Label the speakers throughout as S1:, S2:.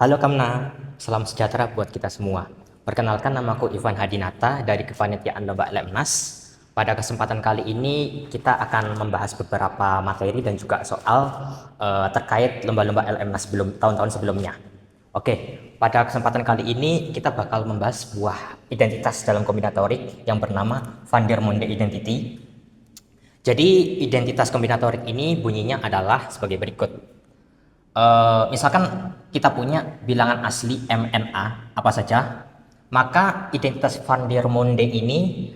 S1: Halo Kamna, salam sejahtera buat kita semua. Perkenalkan, namaku Ivan Hadinata dari Kepanitiaan Lomba LMNAS. Pada kesempatan kali ini kita akan membahas beberapa materi dan juga soal terkait lomba-lomba LMNAS tahun-tahun sebelumnya. Oke, pada kesempatan kali ini kita bakal membahas sebuah identitas dalam kombinatorik yang bernama Van der Monde Identity. Jadi identitas kombinatorik ini bunyinya adalah sebagai berikut. Misalkan kita punya bilangan asli MNA apa saja, maka identitas Van der Monde ini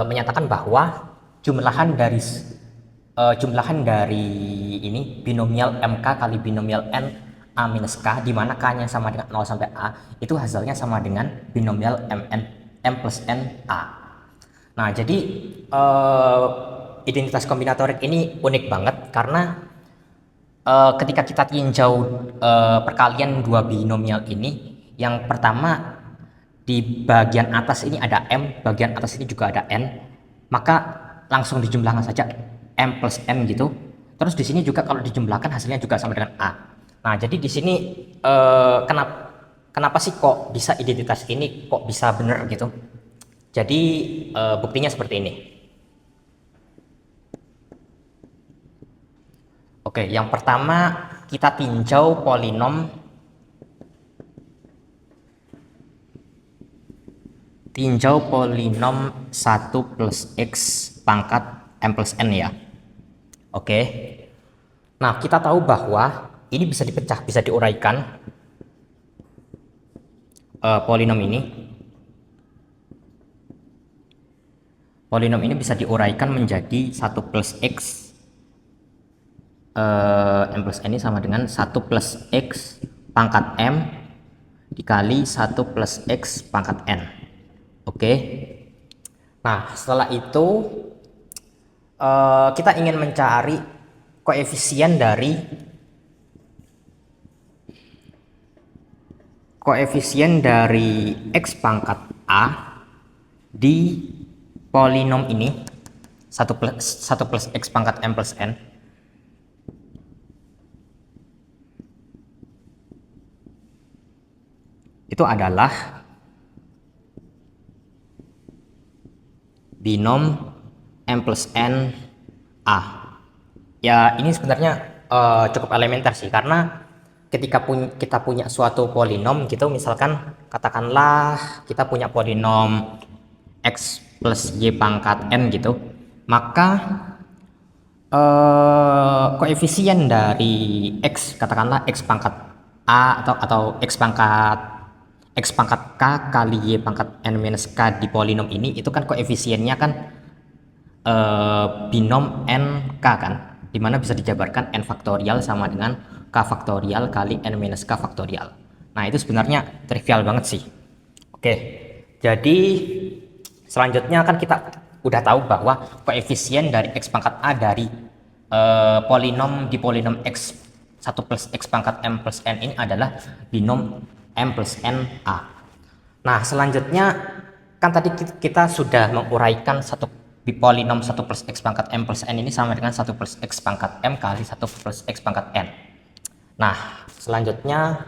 S1: menyatakan bahwa jumlahan dari ini binomial MK kali binomial N A minus K, di mana K-nya sama dengan 0 sampai A, itu hasilnya sama dengan binomial M plus N A. Nah, jadi identitas kombinatorik ini unik banget karena ketika kita tinjau perkalian dua binomial ini, yang pertama di bagian atas ini ada M, bagian atas ini juga ada N, maka langsung dijumlahkan saja M plus N gitu. Terus di sini juga kalau dijumlahkan hasilnya juga sama dengan A. Nah, jadi di sini kenapa sih kok bisa identitas ini kok bisa benar gitu? Jadi buktinya seperti ini. Oke, yang pertama kita tinjau polinom polinom 1 plus X pangkat M plus N ya. Oke. Nah, kita tahu bahwa ini bisa dipecah, bisa diuraikan polinom ini. Polinom ini bisa diuraikan menjadi 1 plus X M plus N ini sama dengan 1 plus X pangkat M dikali 1 plus X pangkat N. Oke. Nah, setelah itu kita ingin mencari koefisien dari X pangkat A di polinom ini 1 plus X pangkat M plus N. Itu adalah binom M plus N A. Ya, ini sebenarnya cukup elementer sih, karena ketika kita punya suatu polinom gitu, misalkan katakanlah kita punya polinom X plus Y pangkat N gitu, maka koefisien dari X, katakanlah X pangkat A atau X pangkat K kali Y pangkat N minus K di polinom ini, itu kan koefisiennya kan binom NK kan, dimana bisa dijabarkan N faktorial sama dengan K faktorial kali N minus K faktorial. Nah, itu sebenarnya trivial banget sih. Oke, jadi selanjutnya kan kita udah tahu bahwa koefisien dari X pangkat A dari polinom X 1 plus X pangkat M plus N ini adalah binom M plus N A. Nah, selanjutnya kan tadi kita sudah menguraikan polinom 1 plus X pangkat M plus N ini sama dengan 1 plus X pangkat M kali 1 plus X pangkat N. Nah, selanjutnya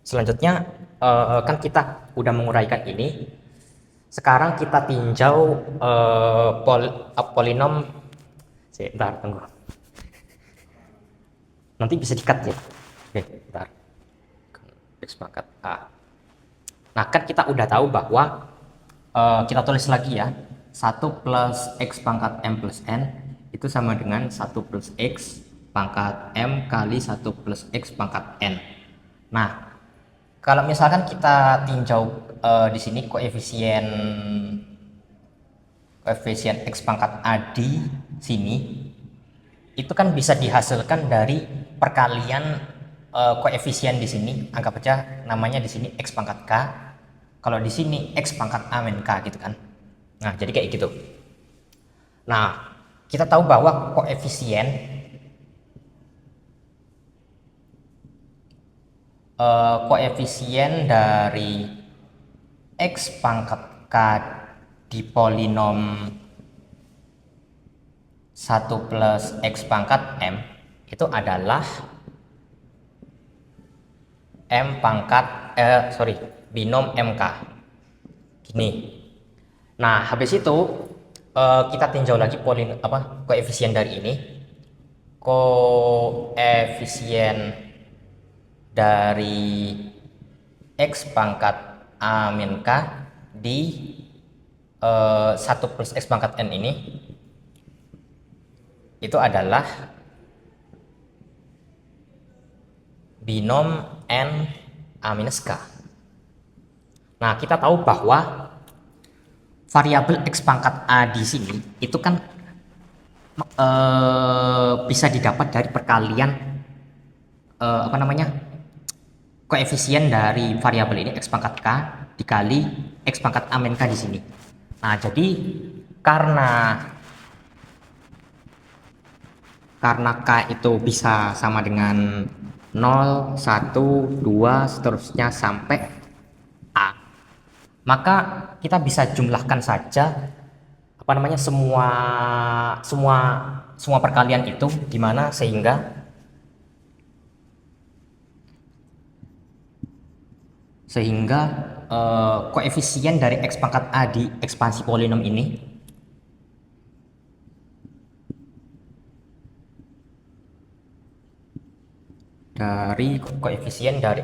S1: selanjutnya kan kita udah menguraikan ini. Sekarang kita tinjau polinom. Bentar, tunggu. Nanti bisa di-cut ya. Oke, bentar. X pangkat A. Nah, kan kita udah tahu bahwa kita tulis lagi ya. 1 plus X pangkat M plus N itu sama dengan 1 plus X pangkat M kali 1 plus X pangkat N. Nah, kalau misalkan kita tinjau di sini koefisien X pangkat A di sini, itu kan bisa dihasilkan dari perkalian koefisien di sini. Anggap aja namanya di sini X pangkat K, kalau di sini X pangkat A min K gitu kan. Nah, jadi kayak gitu. Nah, kita tahu bahwa koefisien dari X pangkat K di polinom 1 plus X pangkat M itu adalah binom MK gini. Nah, habis itu kita tinjau lagi koefisien dari ini. Koefisien dari X pangkat A min K di 1 plus X pangkat N ini itu adalah binom N A minus K. Nah, kita tahu bahwa variabel X pangkat A di sini itu kan bisa didapat dari perkalian koefisien dari variabel ini X pangkat K dikali X pangkat A min K di sini. Nah, jadi karena K itu bisa sama dengan 0, 1, 2, seterusnya sampai A, maka kita bisa jumlahkan saja semua perkalian itu, dimana sehingga koefisien dari X pangkat A di ekspansi polinom ini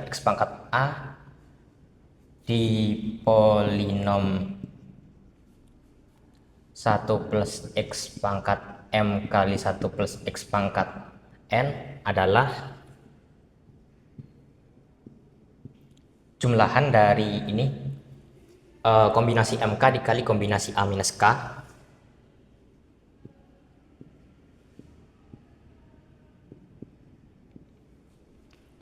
S1: X pangkat A di polinom 1 plus X pangkat M kali 1 plus X pangkat N adalah jumlahan dari ini kombinasi MK dikali kombinasi A minus K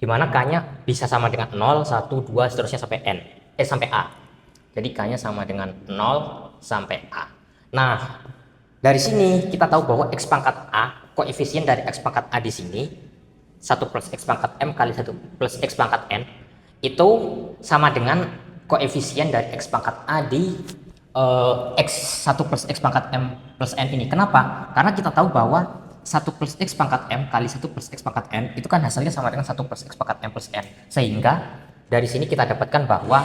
S1: dimana K-nya bisa sama dengan 0, 1, 2, seterusnya sampai sampai A. Jadi K-nya sama dengan 0 sampai A. Nah, dari sini kita tahu bahwa X pangkat A, koefisien dari X pangkat A di sini 1 plus X pangkat M kali 1 plus X pangkat N itu sama dengan koefisien dari X pangkat A di X1 plus X pangkat M plus N ini. Kenapa? Karena kita tahu bahwa 1 plus X pangkat M kali 1 plus X pangkat N itu kan hasilnya sama dengan 1 plus X pangkat M plus N. Sehingga dari sini kita dapatkan bahwa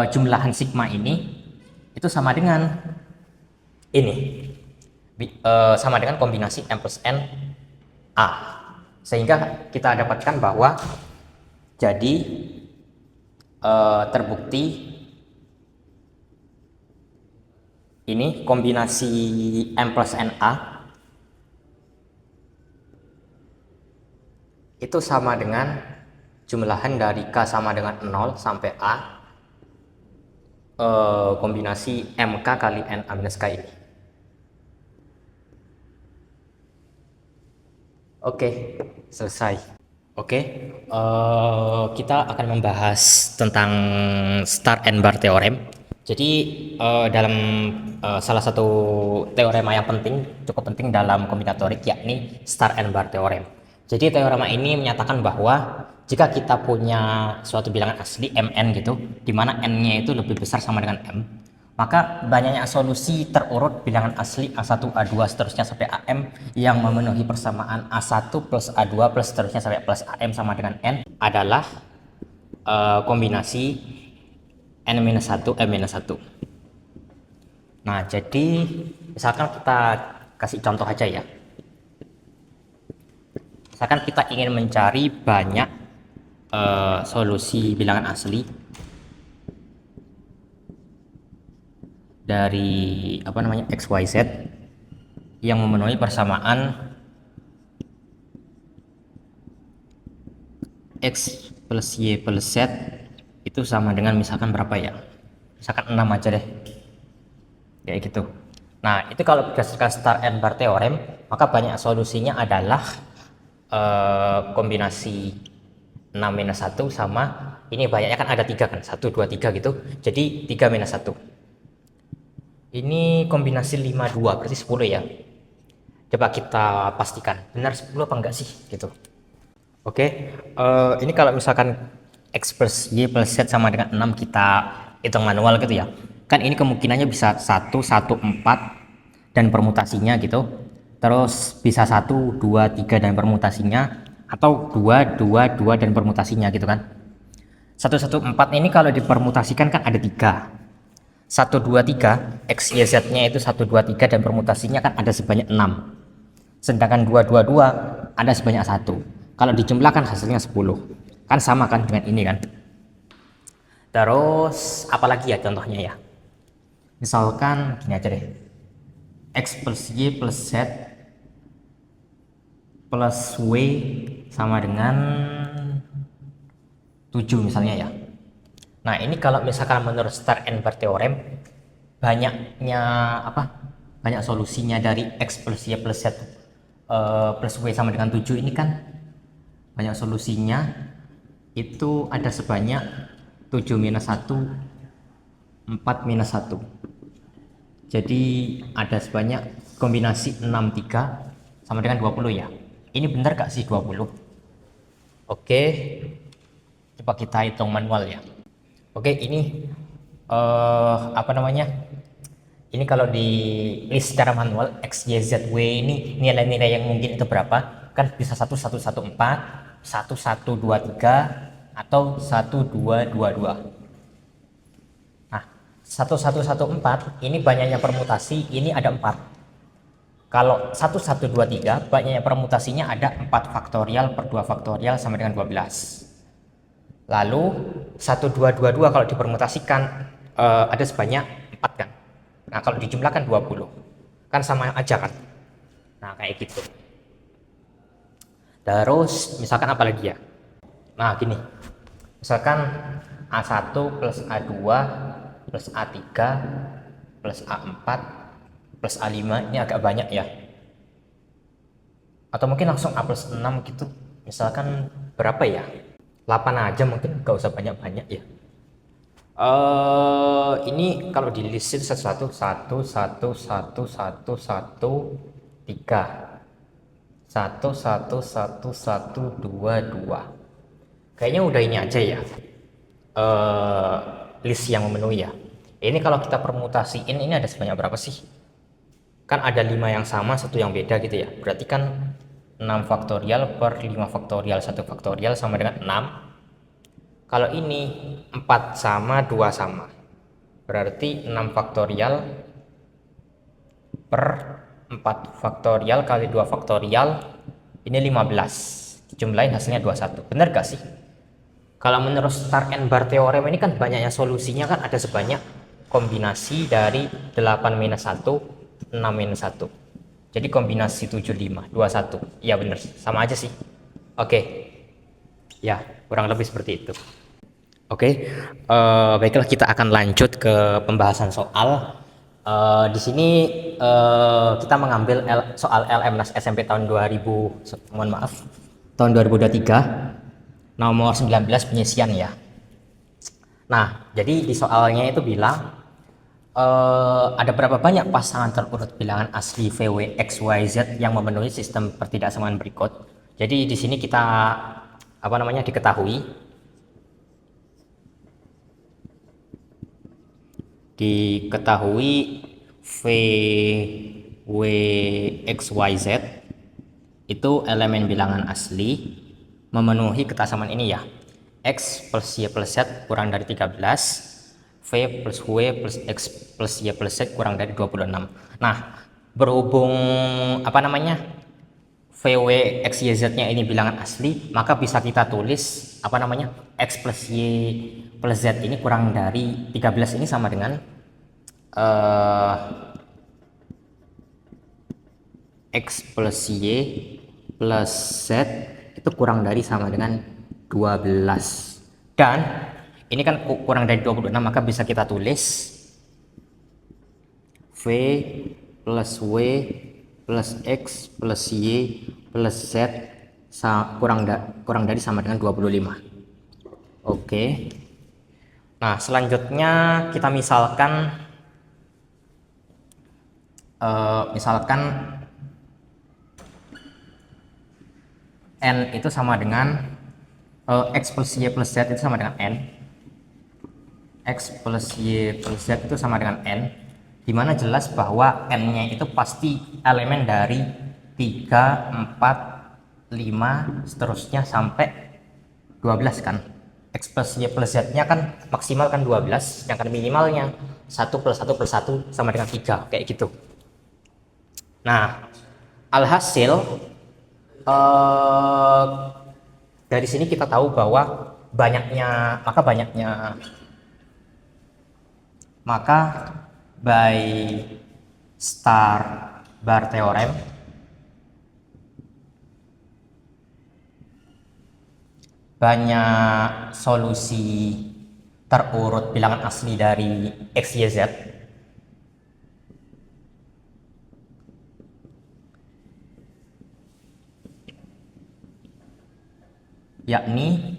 S1: jumlahan sigma ini itu sama dengan ini. Sama dengan kombinasi M plus N A. Sehingga kita dapatkan bahwa jadi terbukti ini kombinasi M plus N A itu sama dengan jumlahan dari K sama dengan 0 sampai A kombinasi MK kali N A minus K ini. Oke, selesai. Oke, kita akan membahas tentang star and bar theorem. Jadi dalam salah satu teorema yang cukup penting dalam kombinatorik, yakni star and bar theorem. Jadi teorema ini menyatakan bahwa jika kita punya suatu bilangan asli Mn gitu, di mana n-nya itu lebih besar sama dengan m, maka banyaknya solusi terurut bilangan asli A1, A2 seterusnya sampai Am yang memenuhi persamaan A1 plus A2 plus seterusnya sampai plus Am sama dengan n adalah kombinasi n-1 m-1. Nah, jadi misalkan kita kasih contoh aja ya. Misalkan kita ingin mencari banyak solusi bilangan asli dari XYZ yang memenuhi persamaan X plus Y plus Z itu sama dengan misalkan berapa ya? Misalkan 6 aja deh. Kayak gitu. Nah, itu kalau berdasarkan star and bar theorem, maka banyak solusinya adalah kombinasi 6 minus 1 sama ini banyaknya kan ada 3 kan, 1, 2, 3 gitu, jadi 3 minus 1 ini kombinasi 5, 2 berarti 10 ya. Coba kita pastikan benar 10 apa enggak sih gitu. Oke, ini kalau misalkan X plus Y plus Z sama dengan 6 kita hitung manual gitu ya, Kan ini kemungkinannya bisa 1, 1, 4 dan permutasinya gitu. Terus bisa 1, 2, 3 dan permutasinya, atau 2, 2, 2 dan permutasinya gitu kan. 1, 1, 4 ini kalau dipermutasikan kan ada 3. 1, 2, 3, X, Y, Z-nya itu 1, 2, 3 dan permutasinya kan ada sebanyak 6. Sedangkan 2, 2, 2 ada sebanyak 1. Kalau dijumlahkan hasilnya 10. Kan sama kan dengan ini kan. Terus apalagi ya contohnya ya. Misalkan gini aja deh. X plus Y plus Z plus W sama dengan 7 misalnya ya. Nah, ini kalau misalkan menurut Star and Bar theorem, banyaknya banyak solusinya dari X plus Y plus Z plus W sama dengan 7 ini kan banyak solusinya itu ada sebanyak 7 minus 1, 4 minus 1. Jadi ada sebanyak kombinasi 6, 3 sama dengan 20 ya. Ini benar gak sih 20? Oke, coba kita hitung manual ya. Oke, ini ini kalau di list secara manual X, Y, Z, W ini nilai-nilai yang mungkin itu berapa? Kan bisa 1, 1, 1, 4, 1, 1, 2, 3 atau 1, 2, 2, 2. Nah, 1, 1, 1, 4 ini banyaknya permutasi, ini ada 4. Kalau 1, 1, 2, 3 banyaknya permutasinya ada 4 faktorial per 2 faktorial sama dengan 12. Lalu 1, 2, 2, 2 kalau dipermutasikan ada sebanyak 4 kan. Nah, kalau dijumlahkan 20. Kan sama aja kan. Nah, kayak gitu. Terus misalkan apa lagi ya? Nah, gini. Misalkan A1 plus A2 plus A3 plus A4 plus A5 ini agak banyak ya. Atau mungkin langsung A plus 6 gitu. Misalkan berapa ya? 8 aja mungkin, gak usah banyak-banyak ya. Ini kalau di list itu satu, 1, 1, 1, 1, 1, 1, 3. 1, 1, 1, 1, 2, 2. Kayaknya udah ini aja ya. List yang memenuhi ya. Ini kalau kita permutasiin ini ada sebanyak berapa sih? Kan ada 5 yang sama, 1 yang beda gitu ya. Berarti kan 6 faktorial per 5 faktorial 1 faktorial sama dengan 6. Kalau ini 4 sama 2 sama, berarti 6 faktorial per 4 faktorial kali 2 faktorial ini 15. Dijumlahin hasilnya 21. Bener gak sih? Kalau menurut Stark and Bar theorem ini kan banyaknya solusinya kan ada sebanyak kombinasi dari 8 minus 1, 6 minus 1. Jadi kombinasi 7, 5, 21. Iya bener, sama aja sih. Oke. Ya, kurang lebih seperti itu. Oke, baiklah kita akan lanjut ke pembahasan soal. Di sini kita mengambil soal LMNAS SMP tahun 2000, mohon maaf, tahun 2023, nomor 19 penyisian ya. Nah, jadi di soalnya itu bilang ada berapa banyak pasangan terurut bilangan asli VW X, Y, Z yang memenuhi sistem pertidaksamaan berikut. Jadi di sini kita diketahui V, W, X, Y, Z itu elemen bilangan asli memenuhi ketaksamaan ini ya. X plus Y plus Z kurang dari 13, V plus W plus X plus Y plus Z kurang dari 26. Nah, berhubung VW X, Y, Z-nya ini bilangan asli, maka bisa kita tulis X plus Y plus Z ini kurang dari 13 ini sama dengan X plus Y plus Z itu kurang dari sama dengan 12. Dan ini kan kurang dari 26, maka bisa kita tulis V plus W plus X plus Y plus Z kurang dari sama dengan 25. Oke. Nah, selanjutnya kita misalkan N itu sama dengan X plus Y plus Z itu sama dengan N. X plus Y plus Z itu sama dengan N, dimana jelas bahwa N-nya itu pasti elemen dari 3, 4, 5, seterusnya sampai 12 kan. X plus Y plus Z-nya kan maksimal kan 12, sedangkan minimalnya 1 plus 1 plus 1 sama dengan 3, kayak gitu. Nah, alhasil dari sini kita tahu bahwa maka by star bar theorem banyak solusi terurut bilangan asli dari X, Y, Z yakni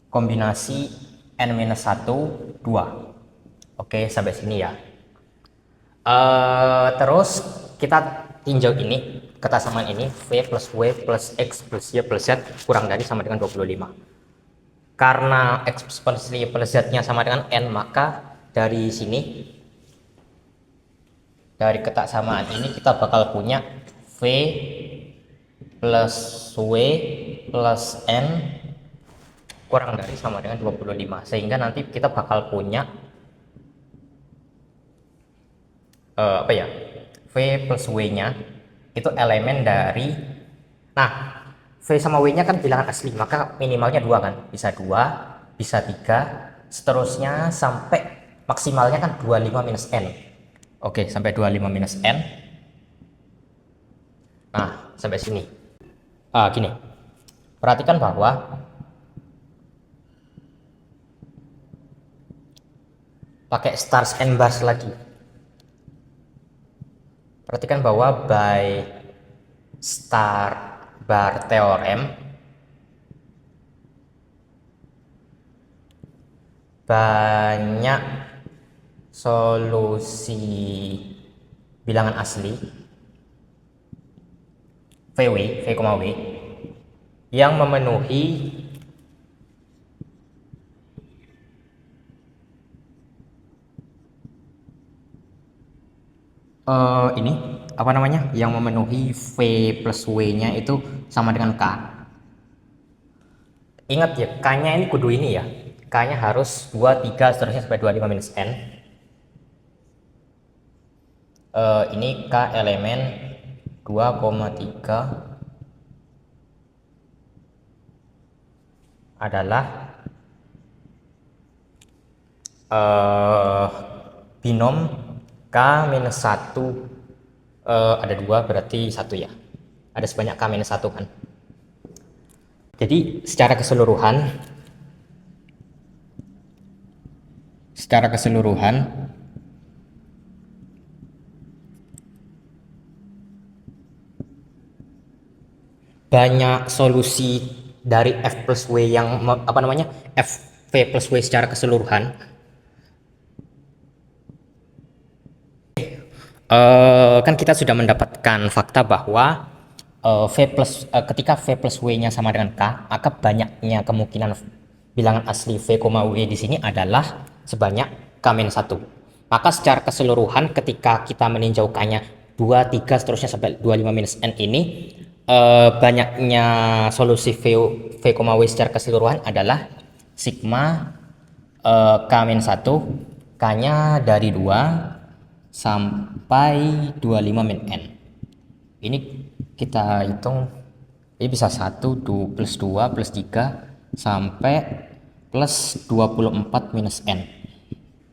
S1: kombinasi N-1, 2. Oke, sampai sini ya. Terus kita tinjau ini, kesamaan ini V plus W plus X plus Y plus Z kurang dari sama dengan 25. Karena X plus Y plus Z nya sama dengan N, maka dari sini, dari kesamaan ini kita bakal punya V plus W plus N kurang dari sama dengan 25, sehingga nanti kita bakal punya V plus W nya itu elemen dari, nah V sama W nya kan bilangan asli, maka minimalnya 2 kan, bisa 2, bisa 3, seterusnya sampai maksimalnya kan 25 minus N. Oke, sampai 25 minus N. Nah, sampai sini. Gini, perhatikan bahwa pakai stars and bars lagi. Perhatikan bahwa by star bar theorem banyak solusi bilangan asli V, W yang memenuhi ini apa namanya, yang memenuhi V plus W nya itu sama dengan K. Ingat ya, K nya ini kudu ini ya, K nya harus 2, 3, seterusnya sampai 25 minus N. Ini K elemen 2,3 adalah binom K minus 1, ada 2 berarti 1 ya, ada sebanyak K minus 1 kan. Jadi secara keseluruhan banyak solusi dari F plus W yang apa namanya, F V plus W secara keseluruhan kan kita sudah mendapatkan fakta bahwa ketika V plus W nya sama dengan K, maka banyaknya kemungkinan bilangan asli V, W di sini adalah sebanyak K-1. Maka secara keseluruhan ketika kita meninjau K nya 2, 3, seterusnya sampai 25 minus N ini, banyaknya solusi V, W secara keseluruhan adalah sigma K-1, K nya dari 2 sampai 25 min N. Ini kita hitung, ini bisa 1 plus 2 plus 3 sampai plus 24 minus N.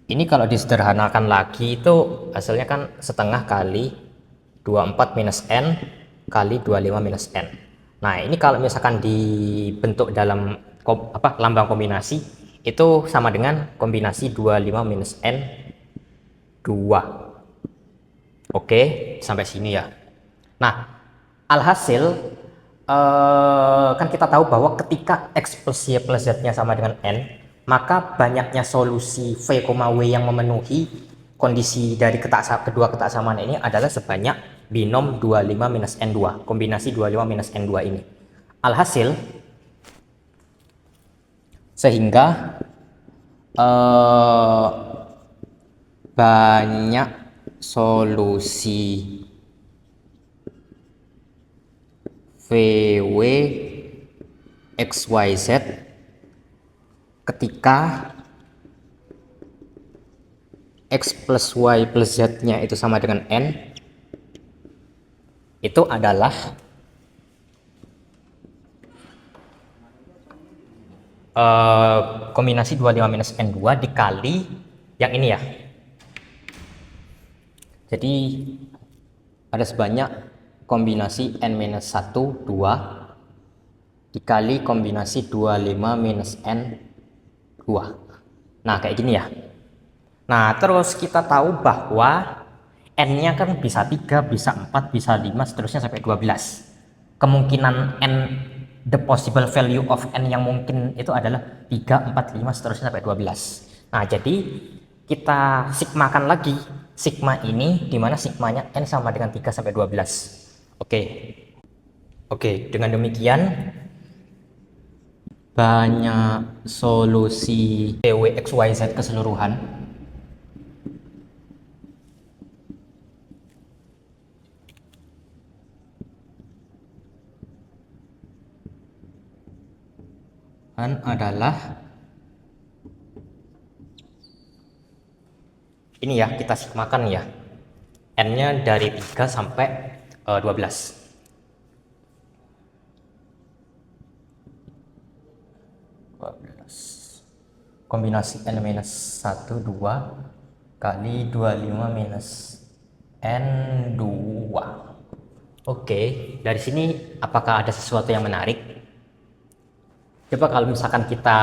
S1: Ini kalau disederhanakan lagi itu hasilnya kan setengah kali 24 minus N kali 25 minus N. Nah, ini kalau misalkan dibentuk dalam lambang kombinasi, itu sama dengan kombinasi 25 minus N 2. Oke, sampai sini ya. Nah, alhasil kan kita tahu bahwa ketika X plus Y plus Z nya sama dengan N, maka banyaknya solusi V, W yang memenuhi kondisi dari kedua ketaksamaan ini adalah sebanyak binom 25 minus N2, kombinasi 25 minus N2 ini. Alhasil sehingga banyak solusi VW XYZ ketika X plus Y plus Z nya itu sama dengan N, itu adalah kombinasi 25 minus N2 dikali yang ini ya. Jadi ada sebanyak kombinasi N-1, 2 dikali kombinasi 25 minus N2. Nah, kayak gini ya. Nah, terus kita tahu bahwa N-nya kan bisa 3, bisa 4, bisa 5, seterusnya sampai 12. Kemungkinan N, the possible value of N yang mungkin itu adalah 3, 4, 5, seterusnya sampai 12. Nah, jadi kita sigmakan lagi sigma ini, dimana sigmanya N sama dengan 3 sampai 12. Oke, dengan demikian banyak solusi PW XYZ keseluruhan adalah ini ya, kita sigmakan ya, N-nya dari 3 sampai 12. Kombinasi N-1, 2 kali 25 minus N2. Oke, dari sini apakah ada sesuatu yang menarik? Coba kalau misalkan kita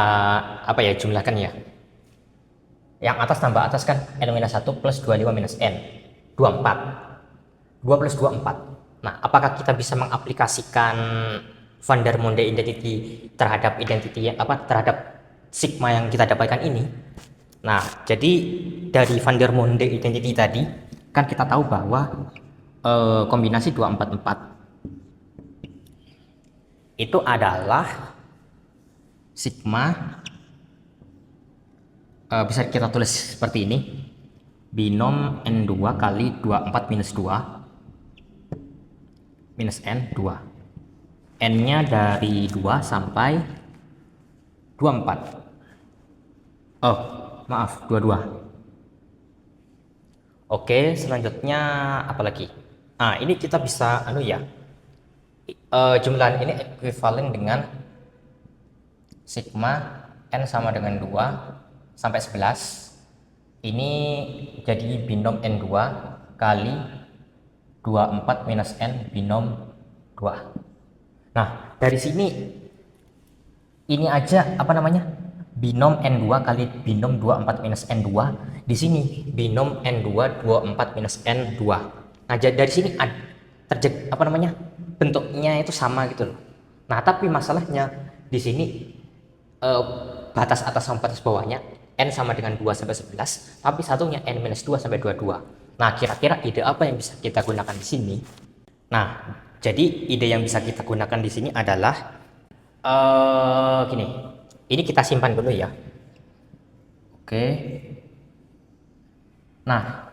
S1: jumlahkan ya. Yang atas tambah atas kan N-1 plus 25 minus N, 24. 2 plus 2, 4. Nah, apakah kita bisa mengaplikasikan van der Monde identity terhadap terhadap sigma yang kita dapatkan ini? Nah, jadi dari van der Monde identity tadi kan kita tahu bahwa kombinasi 244 itu adalah sigma, bisa kita tulis seperti ini, binom N2 kali 24 minus 2 minus N2. N-nya dari 2 sampai 24. Oh, maaf, 22. Oke, selanjutnya apa lagi? Nah, ini kita bisa jumlahan ini ekuivalen dengan sigma N sama dengan 2 sampai 11. Ini jadi binom N2 kali 24 minus N binom 2. Nah, dari sini ini aja binom N2 kali binom 24 minus N2. Di sini binom N2 24 minus N2. Nah, dari sini bentuknya itu sama gitu loh. Nah, tapi masalahnya di sini batas atas sama batas bawahnya N sama dengan 2 sampai 11, tapi satunya N-2 sampai 22. Nah, kira-kira ide apa yang bisa kita gunakan di sini? Nah, jadi ide yang bisa kita gunakan di sini adalah gini. Ini kita simpan dulu ya. Oke. Nah,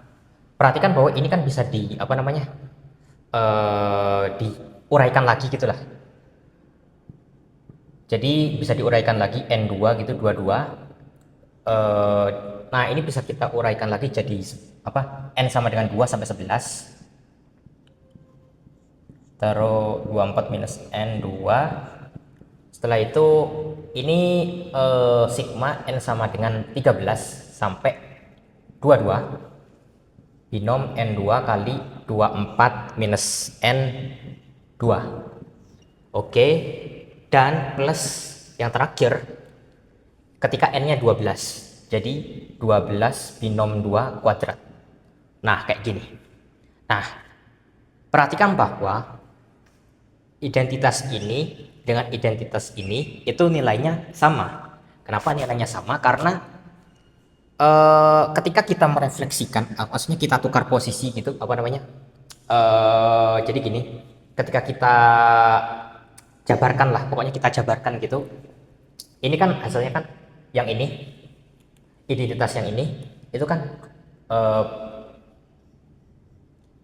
S1: perhatikan bahwa ini kan bisa diuraikan lagi gitulah. Jadi bisa diuraikan lagi N2 gitu, 22. Nah, ini bisa kita uraikan lagi jadi N sama dengan 2 sampai 11. Taruh 24 minus N2. Setelah itu ini sigma N sama dengan 13 sampai 22 binom N2 kali 24 minus N2. Oke, dan plus yang terakhir ketika N-nya 12, jadi 12 binom 2 kuadrat. Nah, kayak gini. Nah, perhatikan bahwa identitas ini dengan identitas ini itu nilainya sama. Kenapa nilainya sama? Karena ketika kita merefleksikan, maksudnya kita tukar posisi gitu, jadi gini, ketika kita jabarkan lah, pokoknya kita jabarkan gitu, Ini kan hasilnya kan yang ini, identitas yang ini itu kan eh,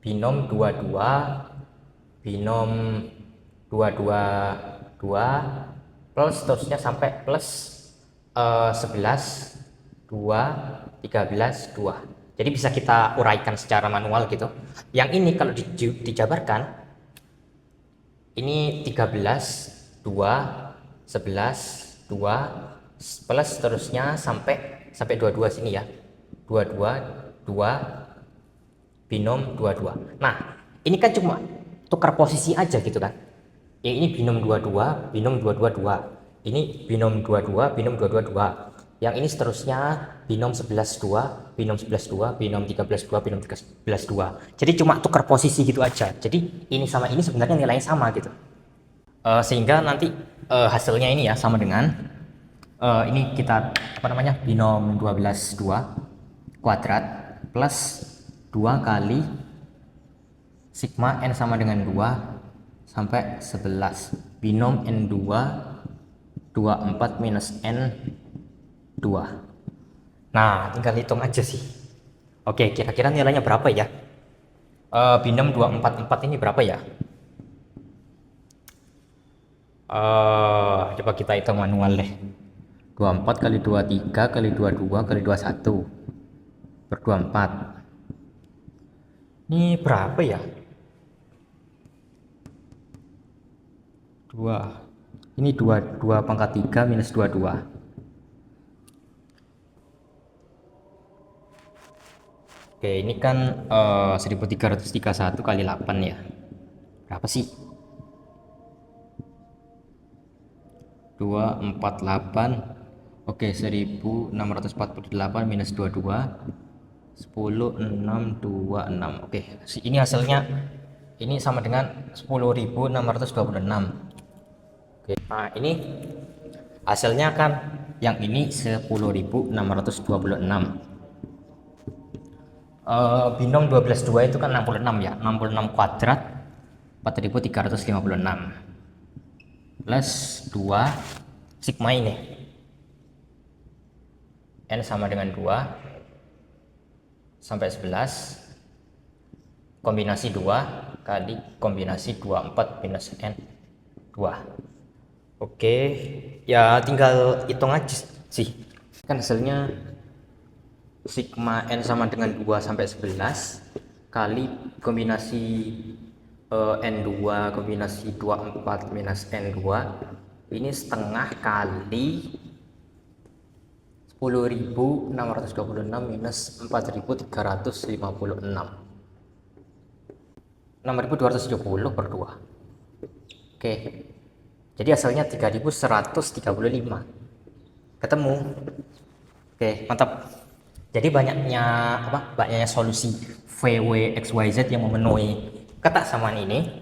S1: binom 22, binom 222 plus seterusnya sampai plus 11 2 13 2. Jadi bisa kita uraikan secara manual gitu. Yang ini kalau dijabarkan ini 13 2 11 2 plus seterusnya sampai 22 sini ya. 22 2 binom 22. Nah, ini kan cuma tukar posisi aja gitu kan. Ya ini binom 22, binom 222. Ini binom 22, binom 222. Yang ini seterusnya binom 11 2, binom 11 2, binom 13 2, binom 13 2. Jadi cuma tukar posisi gitu aja. Jadi ini sama ini sebenarnya nilainya sama gitu. Sehingga nanti hasilnya ini ya sama dengan ini kita apa namanya binom 12 2 kuadrat plus 2 kali sigma n sama dengan 2 sampai 11 binom n2 24 minus n2. Nah, tinggal hitung aja sih. Oke, kira-kira nilainya berapa ya? Binom 244 ini berapa ya? Coba kita hitung manual deh. 24 kali 23 kali 22 kali 21 per 24. Ini berapa ya? 2. Ini 2 pangkat 3 minus 22. Oke, ini kan 1331 kali 8 ya. Berapa sih? 248. Oke, 1648 minus 22 10626. Oke, ini hasilnya ini sama dengan 10.626. Oke, nah ini hasilnya kan yang ini 10.626. Binom 12,2 itu kan 66 ya, 66 kuadrat 4.356 plus 2 sigma ini n sama dengan 2 sampai 11 kombinasi 2 kali kombinasi 24 minus n 2. Oke, ya tinggal hitung aja sih, kan hasilnya sigma n sama dengan 2 sampai 11 kali kombinasi n2 kombinasi 24 minus n2 ini setengah kali 10.626 minus 4.356 6.270 per 2. Oke, jadi hasilnya 3.135. Ketemu. Oke, mantap. Jadi banyaknya solusi VW XYZ yang memenuhi ketaksamaan ini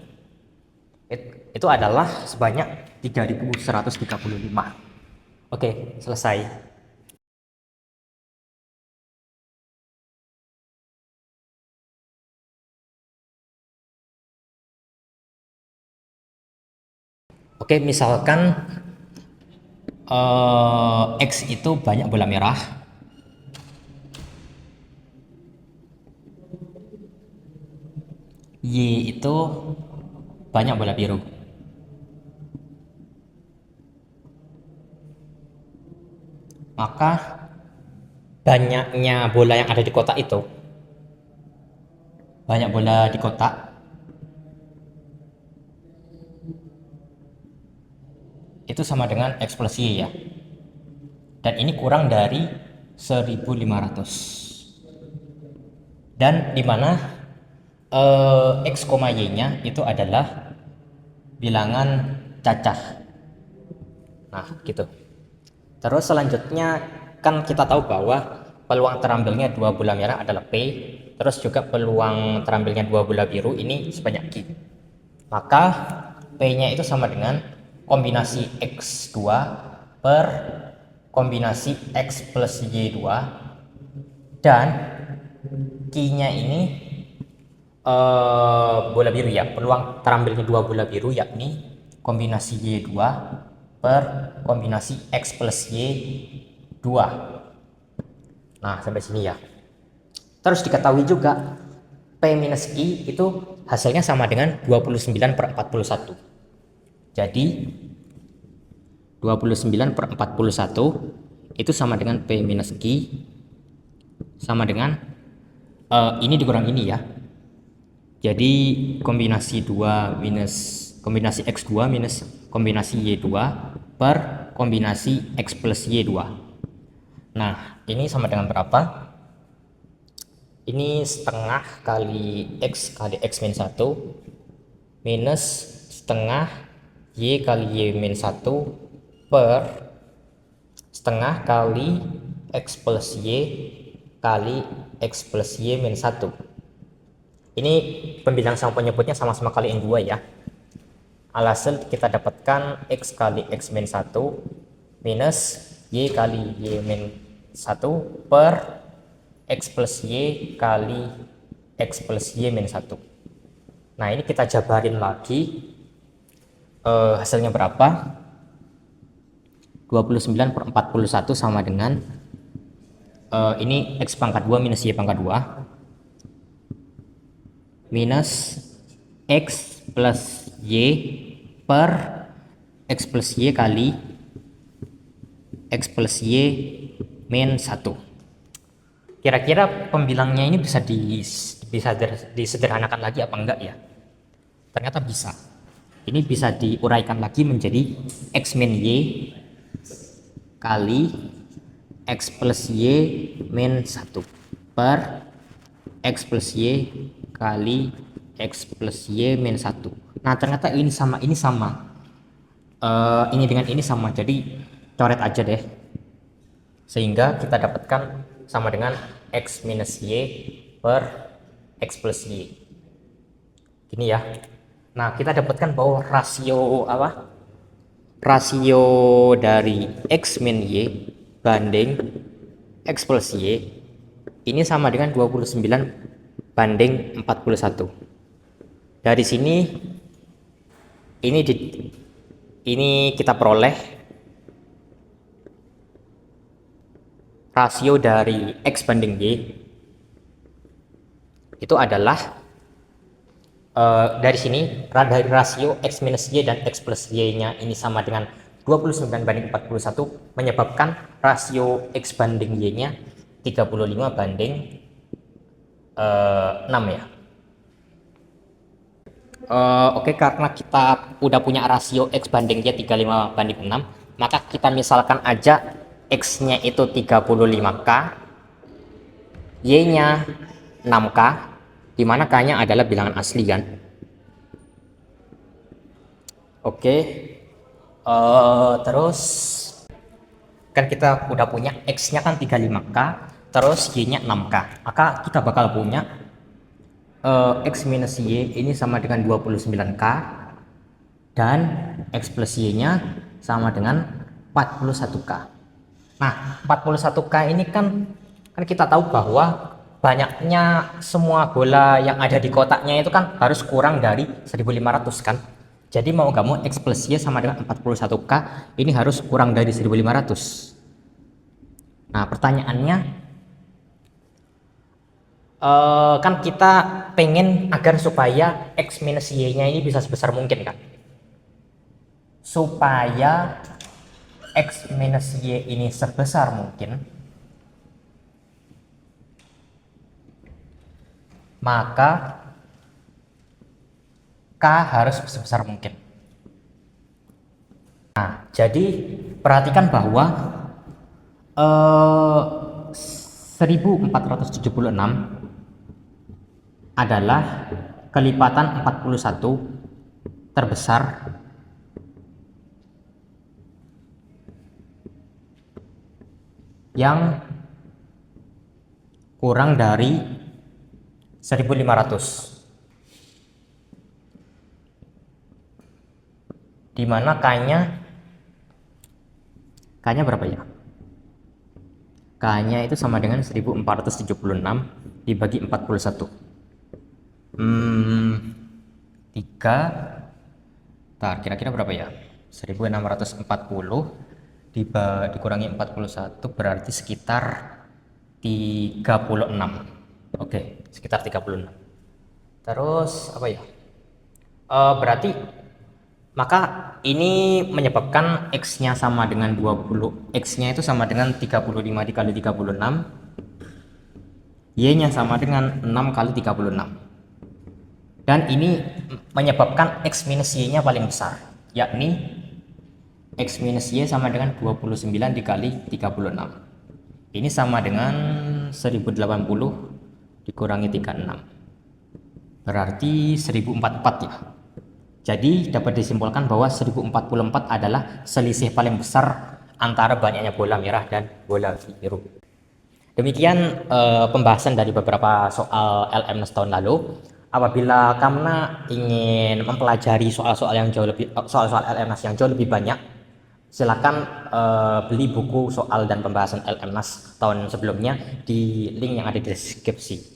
S1: itu adalah sebanyak 3.135. Oke, selesai. Oke, misalkan X itu banyak bola merah, Y itu banyak bola biru. Maka banyaknya bola yang ada di kotak itu, banyak bola di kotak itu sama dengan X plus Y ya. Dan ini kurang dari 1.500. Dan dimana X, Y nya itu adalah bilangan cacah. Nah gitu. Terus selanjutnya kan kita tahu bahwa peluang terambilnya 2 bola merah adalah P, terus juga peluang terambilnya 2 bola biru ini sebanyak Q. Maka P nya itu sama dengan kombinasi X2 per kombinasi X plus Y2, dan Q nya ini bola biru ya, peluang terambilnya 2 bola biru yakni kombinasi Y2 per kombinasi X plus Y 2. Nah, sampai sini ya. Terus diketahui juga P minus I itu hasilnya sama dengan 29/41. Jadi 29/41 itu sama dengan P minus I sama dengan ini dikurang ini ya. Jadi kombinasi 2 minus kombinasi X2 minus kombinasi Y2 per kombinasi X plus Y2. Nah, ini sama dengan berapa? Ini setengah kali X min 1 minus setengah Y kali Y min 1 per setengah kali X plus Y kali X plus Y min 1. Ini pembilang sama penyebutnya sama-sama kaliin 2 ya. Alhasil kita dapatkan X kali X min 1 minus Y kali Y min 1 per X plus Y kali X plus Y min 1. Nah, ini kita jabarin lagi. Hasilnya berapa? 29/41 sama dengan ini X pangkat 2 minus Y pangkat 2 minus X plus Y per X plus Y kali X plus Y min 1. Kira-kira pembilangnya ini bisa disederhanakan lagi apa enggak ya? Ternyata bisa. Ini bisa diuraikan lagi menjadi X min Y kali X plus Y min 1 per X plus Y kali X plus Y min 1. Nah, ternyata ini sama, ini sama. Ini dengan ini sama, jadi coret aja deh. Sehingga kita dapatkan sama dengan X minus Y per X plus Y. Gini ya. Nah, kita dapatkan bahwa rasio apa? Rasio dari X min Y banding X plus Y ini sama dengan 29/41. Dari sini ini kita peroleh rasio dari X banding Y itu adalah dari sini dari rasio X minus Y dan X plus Y nya ini sama dengan 29/41 menyebabkan rasio X banding Y nya 35/6 ya. Oke, karena kita udah punya rasio X banding Y 35/6, maka kita misalkan aja X nya itu 35K, Y nya 6K, dimana K nya adalah bilangan asli kan. Oke, terus kan kita udah punya X nya kan 35K, terus Y nya 6K, maka kita bakal punya X minus Y ini sama dengan 29K dan X plus Y nya sama dengan 41K. Nah, 41K ini kan kita tahu bahwa banyaknya semua bola yang ada di kotaknya itu kan harus kurang dari 1500 kan. Jadi mau nggak mau X plus Y sama dengan 41K ini harus kurang dari 1500. Nah, pertanyaannya kan kita pengen agar supaya X minus Y nya ini bisa sebesar mungkin kan. Supaya X minus Y ini sebesar mungkin, maka K harus sebesar mungkin. Nah, jadi perhatikan bahwa 1476 adalah kelipatan 41 terbesar yang kurang dari 1500, dimana K-nya berapa ya? K-nya itu sama dengan 1476 dibagi 41. 3, kira-kira berapa ya? 1640 dikurangi 41 berarti sekitar 36. Oke, sekitar 36. Terus apa ya? Berarti maka ini menyebabkan X-nya sama dengan 20. X-nya itu sama dengan 35 dikali 36. Y-nya sama dengan 6 kali 36. Dan ini menyebabkan X minus Y-nya paling besar, yakni X minus Y sama dengan 29 dikali 36. Ini sama dengan 1080 dikurangi 36. Berarti 1044 ya. Jadi dapat disimpulkan bahwa 1044 adalah selisih paling besar antara banyaknya bola merah dan bola biru. Demikian pembahasan dari beberapa soal LMNAS tahun lalu. Apabila kamu ingin mempelajari soal-soal LMNAS yang jauh lebih banyak, silakan beli buku soal dan pembahasan LMNAS tahun sebelumnya di link yang ada di deskripsi.